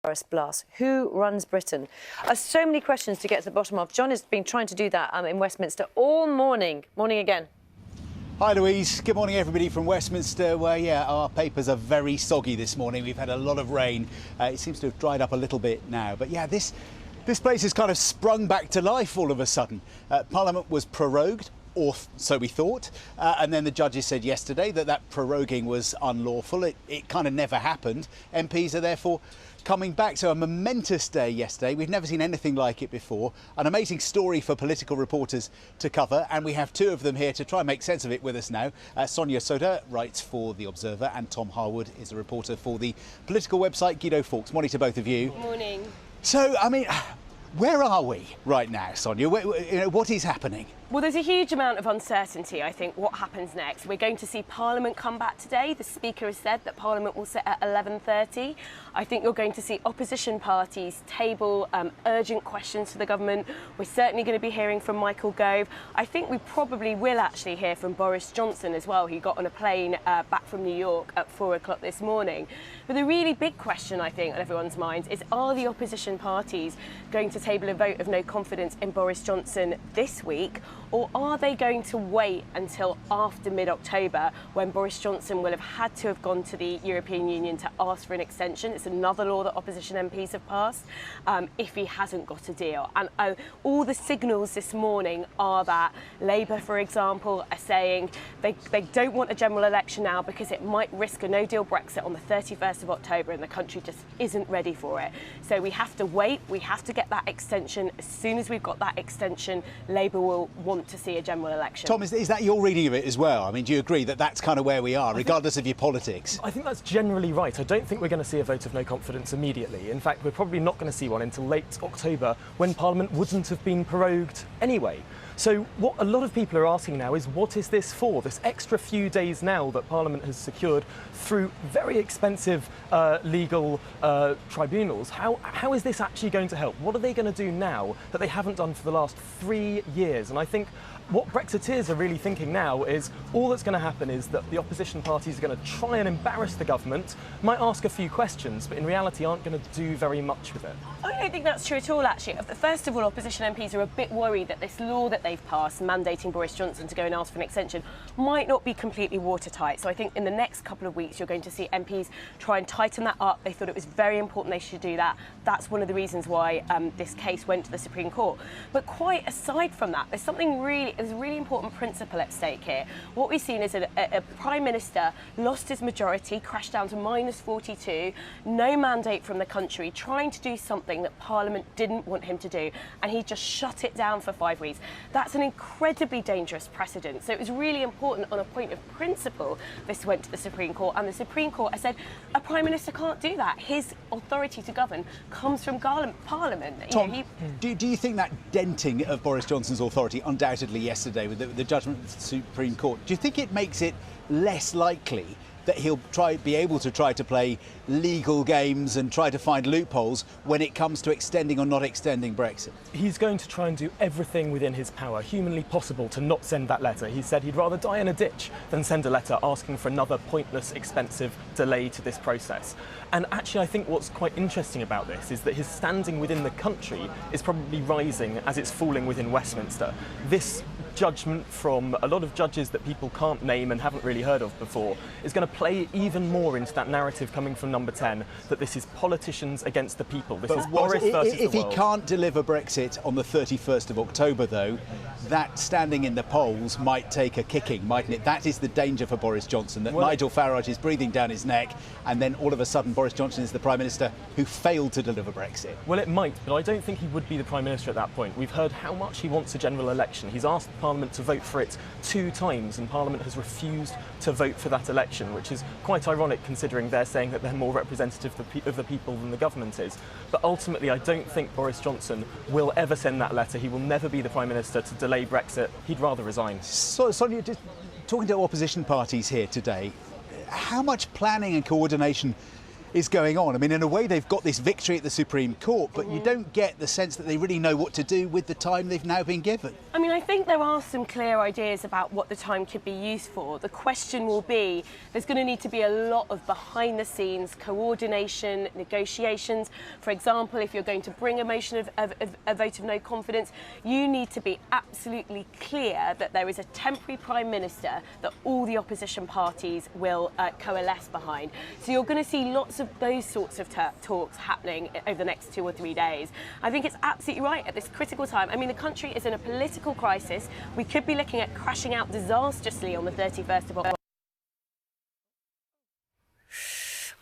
Boris Blas. Who runs Britain? So many questions to get to the bottom of. John has been trying to do that in Westminster all morning. Morning again. Hi Louise, good morning everybody from Westminster, where our papers are very soggy this morning. We've had a lot of rain. It seems to have dried up a little bit now, but this place has kind of sprung back to life all of a sudden. Parliament was prorogued, or so we thought, and then the judges said yesterday that proroguing was unlawful. It kind of never happened. MPs are therefore coming back. So a momentous day yesterday. We've never seen anything like it before. An amazing story for political reporters to cover, and we have two of them here to try and make sense of it with us now. Sonia Soda writes for The Observer, and Tom Harwood is a reporter for the political website Guido Fawkes. Morning to both of you. Morning. So, I mean, where are we right now, Sonia? What is happening? Well, there's a huge amount of uncertainty, I think, what happens next. We're going to see Parliament come back today. The Speaker has said that Parliament will sit at 11:30. I think you're going to see opposition parties table urgent questions to the government. We're certainly going to be hearing from Michael Gove. I think we probably will actually hear from Boris Johnson as well, who got on a plane back from New York at 4 o'clock this morning. But the really big question, I think, on everyone's minds is, are the opposition parties going to table a vote of no confidence in Boris Johnson this week? Or are they going to wait until after mid-October, when Boris Johnson will have had to have gone to the European Union to ask for an extension? It's another law that opposition MPs have passed, if he hasn't got a deal. And all the signals this morning are that Labour, for example, are saying they don't want a general election now because it might risk a no-deal Brexit on the 31st of October, and the country just isn't ready for it. So we have to wait, we have to get that extension. As soon as we've got that extension, Labour will want to see a general election. Tom, is that your reading of it as well? I mean, do you agree that that's kind of where we are, regardless of your politics? I think that's generally right. I don't think we're going to see a vote of no confidence immediately. In fact, we're probably not going to see one until late October, when Parliament wouldn't have been prorogued anyway. So what a lot of people are asking now is, what is this for? This extra few days now that Parliament has secured through very expensive legal tribunals. How is this actually going to help? What are they going to do now that they haven't done for the last 3 years? And I think what Brexiteers are really thinking now is, all that's going to happen is that the opposition parties are going to try and embarrass the government, might ask a few questions, but in reality aren't going to do very much with it. I don't think that's true at all, actually. First of all, opposition MPs are a bit worried that this law that they've passed, mandating Boris Johnson to go and ask for an extension, might not be completely watertight. So I think in the next couple of weeks, you're going to see MPs try and tighten that up. They thought it was very important they should do that. That's one of the reasons why this case went to the Supreme Court. But quite aside from that, there's a really important principle at stake here. What we've seen is a Prime Minister lost his majority, crashed down to -42, no mandate from the country, trying to do something that Parliament didn't want him to do, and he just shut it down for 5 weeks. That's an incredibly dangerous precedent. So it was really important, on a point of principle, this went to the Supreme Court, and the Supreme Court has said a Prime Minister can't do that. His authority to govern comes from Parliament. Tom, do you think that denting of Boris Johnson's authority, undoubtedly yesterday with the judgment of the Supreme Court, do you think it makes it less likely that he'll be able to try to play legal games and try to find loopholes when it comes to extending or not extending Brexit? He's going to try and do everything within his power, humanly possible, to not send that letter. He said he'd rather die in a ditch than send a letter asking for another pointless, expensive delay to this process. And actually, I think what's quite interesting about this is that his standing within the country is probably rising as it's falling within Westminster. This judgment from a lot of judges that people can't name and haven't really heard of before is going to play even more into that narrative coming from Number 10, that this is politicians against the people. This is Boris versus the world. If he can't deliver Brexit on the 31st of October, though, that standing in the polls might take a kicking, mightn't it? That is the danger for Boris Johnson, that Nigel Farage is breathing down his neck, and then all of a sudden Boris Johnson is the Prime Minister who failed to deliver Brexit. Well, it might, but I don't think he would be the Prime Minister at that point. We've heard how much he wants a general election. He's asked Parliament to vote for it 2 times, and Parliament has refused to vote for that election, which is quite ironic considering they're saying that they're more representative of the people than the government is. But ultimately, I don't think Boris Johnson will ever send that letter. He will never be the Prime Minister to delay Brexit. He'd rather resign. So, Sonia, just talking to opposition parties here today, how much planning and coordination is going on. I mean, in a way, they've got this victory at the Supreme Court, but you don't get the sense that they really know what to do with the time they've now been given. I mean, I think there are some clear ideas about what the time could be used for. The question will be, there's going to need to be a lot of behind-the-scenes coordination, negotiations. For example, if you're going to bring a motion of a vote of no confidence, you need to be absolutely clear that there is a temporary Prime Minister that all the opposition parties will coalesce behind. So you're going to see lots of those sorts of talks happening over the next 2 or 3 days. I think it's absolutely right at this critical time. I mean, the country is in a political crisis. We could be looking at crashing out disastrously on the 31st of October.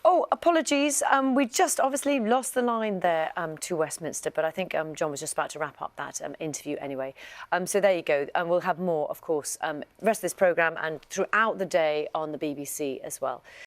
Oh, apologies. We just obviously lost the line there to Westminster, but I think John was just about to wrap up that interview anyway. So there you go. And we'll have more, of course, rest of this programme and throughout the day on the BBC as well.